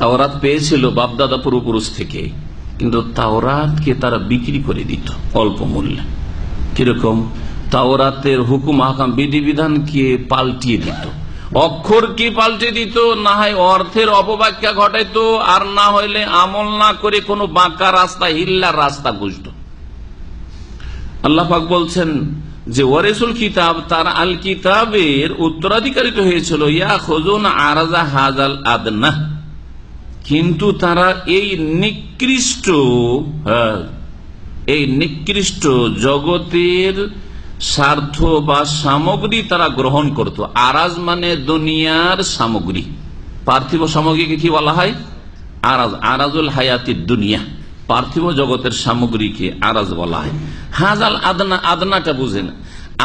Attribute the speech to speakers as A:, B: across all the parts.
A: তাওরাত পেয়েছিল বাপদাদা পূর্বপুরুষ থেকে, কিন্তু তাওরাতকে তারা বিক্রি করে দিত অল্প মূল্যে। কিরকম? তাওরাতের হুকুম হাকাম বিধিবিধানকে পাল্টিয়ে দিত, অক্ষরকে পাল্টে দিত, না হয় অর্থের অপব্যাখ্যা ঘটাইতো, আর না হইলে আমল না করে কোনো বাঁকা রাস্তা, হিল্লার রাস্তা খুঁজত। আল্লাহ পাক বলছেন যে ওয়ারিসুল কিতাব, তার আল কিতাবের উত্তরাধিকারী তো হয়েছিল ইয়া খুযুন আরাজা হাজাল আদনা, কিন্তু তারা এই নিকৃষ্ট জগতের স্বার্থ বা সামগ্রী তারা গ্রহণ করত। আরাজ মানে দুনিয়ার সামগ্রী, পার্থিব সামগ্রীকে কি বলা হয়? আরাজ, আরাজুল হায়াতির দুনিয়া, পার্থিব জগতের সামগ্রীকে আরাজ বলা হয়। হাজাল আদনা, আদনাটা বুঝেন,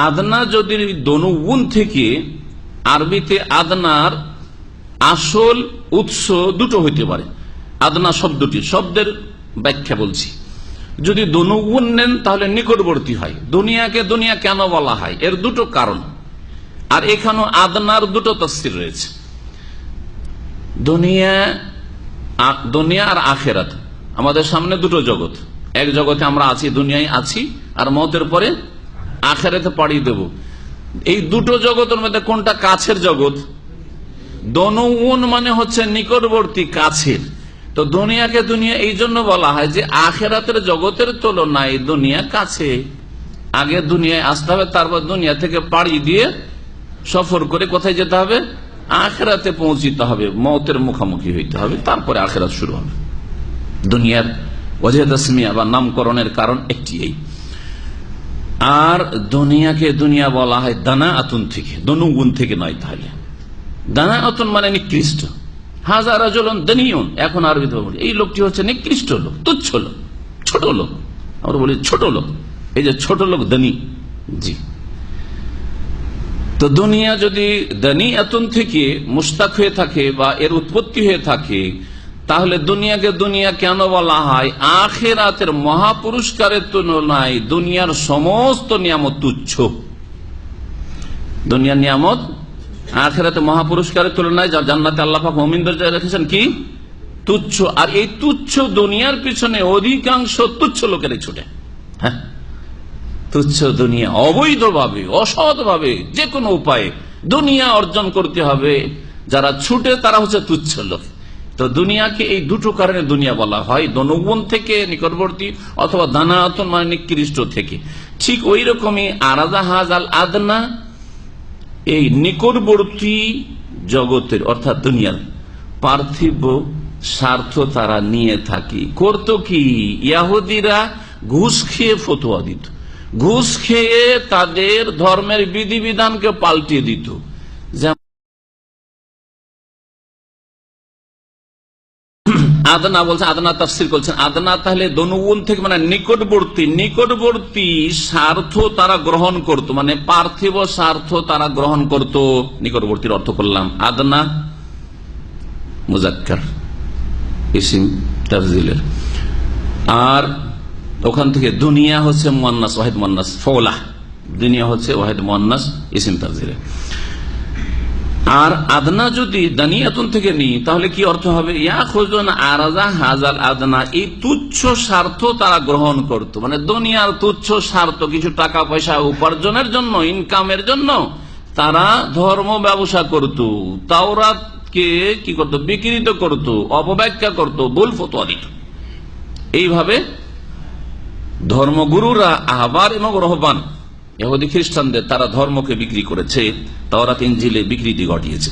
A: আদনা যদি দনুগুণ থেকে, আরবিতে আদনার আসল উৎস দুটো হইতে পারে। আদনা শব্দটি, শব্দের ব্যাখ্যা বলছি, যদি দনুগুণ নেন তাহলে নিকটবর্তী হয়। দুনিয়াকে দুনিয়া কেন বলা হয়? এর দুটো কারণ, আর এখানেও আদনার দুটো তাফসীর রয়েছে। দুনিয়া আর আখেরাত, আমাদের সামনে দুটো জগৎ। এক জগতে আমরা আছি, দুনিয়ায় আছি, আর মওতের পরে আখেরাতে পাড়ি দেব। এই দুটো জগতের মধ্যে কোনটা কাছের জগৎ? দনুগুণ মানে হচ্ছে নিকটবর্তী, কাছের। তো দুনিয়াকে দুনিয়া এই জন্য বলা হয় যে আখেরাতের জগতের তুলনায় দুনিয়া কাছে। আগে দুনিয়ায় আসতে হবে, তারপর দুনিয়া থেকে পাড়ি দিয়ে সফর করে কোথায় যেতে হবে? আখেরাতে পৌঁছিতে হবে, মওতের মুখোমুখি হইতে হবে, তারপরে আখেরাত শুরু হবে। দুনিয়ার ওয়াজহ তাসমিয়া বা নামকরণের কারণ একটি এই। আর দুনিয়াকে দুনিয়া বলা হয় দানা আতুন থেকে, দনুগুণ থেকে নয়। তাহলে দানা আতুন মানে নিকৃষ্ট। হাজার রাজুলুন দানিয়ুন, এখন আরবিতে বলি এই লোকটি হচ্ছে নিকৃষ্ট লোক, তুচ্ছ লোক, ছোট লোক। আমরা বলি ছোট লোক, এই যে ছোট লোক দানি। জি, তো দুনিয়া যদি দানি আতুন থেকে মুস্তাক হয়ে থাকে বা এর উৎপত্তি হয়ে থাকে, তাহলে দুনিয়াকে দুনিয়া কেন বলা হয়? আখিরাতের মহাপুরস্কারের তুলনায় দুনিয়ার সমস্ত নিয়ামত তুচ্ছ। দুনিয়ার নিয়ামত আখিরাতে মহাপুরস্কারের তুলনায় জান্নাতে আল্লাহ পাক মুমিনদের জন্য রেখেছেন কি? তুচ্ছ। আর এই তুচ্ছ দুনিয়ার পিছনে অধিকাংশ তুচ্ছ লোকেরই ছুটে। হ্যাঁ, তুচ্ছ দুনিয়া, অবৈধভাবে, অসৎভাবে, যে কোনো উপায়ে দুনিয়া অর্জন করতে হবে যারা ছুটে, তারা হচ্ছে তুচ্ছ লোক। তো দুনিয়াকে এই দুটো কারণে দুনিয়া বলা হয়, দনুগুণ থেকে নিকটবর্তী, অথবা দানাতুন মানে নিকৃষ্ট থেকে। ঠিক ওই রকমই আরাজা হাজাল আদনা, এই নিকটবর্তী জগতের অর্থাৎ দুনিয়ার পার্থিব স্বার্থ তারা নিয়ে থাকি। করতো কি? ইহুদিরা ঘুষ খেয়ে ফতোয়া দিত, ঘুষ খেয়ে তাদের ধর্মের বিধিবিধানকে পাল্টিয়ে দিত। আদনা বলছে, আদনা তাফসীর করছেন, আদনা তাহলে দনুগুণ থেকে মানে নিকটবর্তী, নিকটবর্তী স্বার্থ তারা গ্রহণ করত, মানে পার্থিব স্বার্থ তারা গ্রহণ করত। নিকটবর্তীর অর্থ করলাম আদনা মুজাক্কার, ইসিম তাফজিলের। আর ওখান থেকে দুনিয়া হচ্ছে মুয়ান্নাস, ওয়াহিদ মুয়ান্নাস, ফওলা। দুনিয়া হচ্ছে ওয়াহিদ মুয়ান্নাস, ইসিম তাফজিলের। আর আদনা যদি দানিয়াতুন থেকে নিই তাহলে কি অর্থ হবে? ইয়াখুযুন আরাজা হাজাল আদনা, এই তুচ্ছ স্বার্থ তারা গ্রহণ করত, মানে দুনিয়ার তুচ্ছ স্বার্থ, কিছু টাকা পয়সা উপার্জনের জন্য, ইনকামের জন্য তারা ধর্ম ব্যবসা করত, তাওরাতকে কি করত? বিকৃত করত, অপব্যাখ্যা করত, ভুল ফতোয়া দিত। এইভাবে ধর্মগুরুরা আহবার এবং রহবান, ইহুদি খ্রিস্টানদের, তারা ধর্মকে বিক্রি করেছে, তাওরাত ইনজিলে বিকৃতি ঘটিয়েছে।